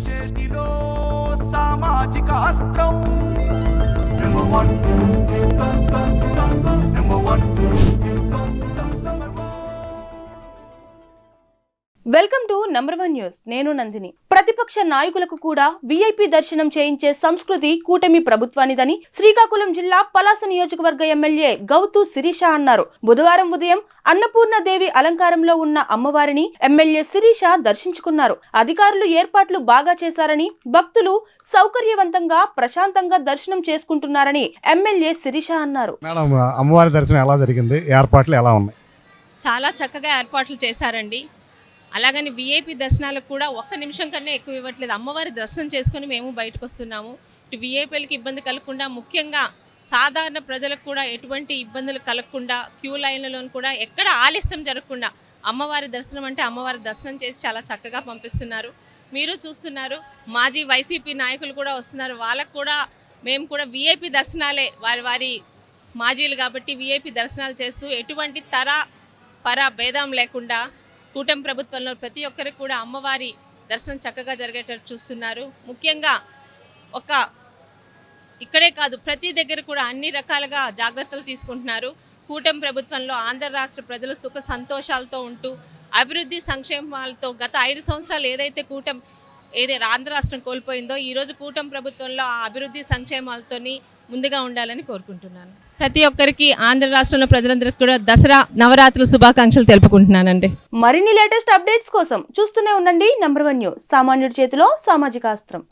చేతిలో సామాజిక అస్త్రం number 1 welcome to number 1 news. నేను నందిని. ప్రతిపక్ష నాయకులకు కూడా వీఐపీ దర్శనం చేయించే సంస్కృతి కూటమి ప్రభుత్వానిదని శ్రీకాకుళం జిల్లా పలాస నియోజకవర్గ ఎమ్మెల్యే గౌతు శిరీష అన్నారు. బుధవారం ఉదయం అన్నపూర్ణదేవి అలంకారంలో ఉన్న అమ్మవారిని ఎమ్మెల్యే శిరీష దర్శించుకున్నారు. అధికారులు ఏర్పాట్లు బాగా చేశారని, భక్తులు సౌకర్యవంతంగా ప్రశాంతంగా దర్శనం చేసుకుంటున్నారని ఎమ్మెల్యే శిరీష అన్నారు. మేడం, అమ్మవారి దర్శనం ఎలా జరిగింది? ఏర్పాట్లు ఎలా ఉన్నాయి? చాలా చక్కగా ఏర్పాట్లు చేశారండి. అలాగని వీఐపీ దర్శనాలకు కూడా ఒక్క నిమిషం కన్నా ఎక్కువ ఇవ్వట్లేదు. అమ్మవారి దర్శనం చేసుకుని మేము బయటకు వస్తున్నాము. ఇటు వీఐపీలకి ఇబ్బంది కలగకుండా, ముఖ్యంగా సాధారణ ప్రజలకు కూడా ఎటువంటి ఇబ్బందులు కలగకుండా, క్యూ లైన్లలో కూడా ఎక్కడ ఆలస్యం జరగకుండా అమ్మవారి దర్శనం అంటే అమ్మవారి దర్శనం చేసి చాలా చక్కగా పంపిస్తున్నారు. మీరు చూస్తున్నారు, మాజీ వైసీపీ నాయకులు కూడా వస్తున్నారు. వాళ్ళకు కూడా మేము కూడా వీఐపీ దర్శనాలే, వారి మాజీలు కాబట్టి వీఐపీ దర్శనాలు చేస్తూ ఎటువంటి పర భేదం లేకుండా కూటమి ప్రభుత్వంలో ప్రతి ఒక్కరికి కూడా అమ్మవారి దర్శనం చక్కగా జరిగేటట్టు చూస్తున్నారు. ముఖ్యంగా ఇక్కడే కాదు, ప్రతి దగ్గర కూడా అన్ని రకాలుగా జాగ్రత్తలు తీసుకుంటున్నారు. కూటమి ప్రభుత్వంలో ఆంధ్ర రాష్ట్ర ప్రజలు సుఖ సంతోషాలతో ఉంటూ అభివృద్ధి సంక్షేమాలతో గత 5 సంవత్సరాలు ఏదైతే ఆంధ్ర రాష్ట్రం కోల్పోయిందో, ఈరోజు కూటమి ప్రభుత్వంలో ఆ అభివృద్ధి సంక్షేమాలతోని ముందుగా ఉండాలని కోరుకుంటున్నాను. ప్రతి ఒక్కరికి ఆంధ్ర రాష్ట్రంలో ప్రజలందరికీ కూడా దసరా నవరాత్రుల శుభాకాంక్షలు తెలుపుకుంటున్నానండి. మరిన్ని లేటెస్ట్ అప్డేట్స్ కోసం చూస్తూనే ఉండండి నంబర్ 1 న్యూస్. సామాన్యుడి చేతిలో సామాజిక అస్త్రం.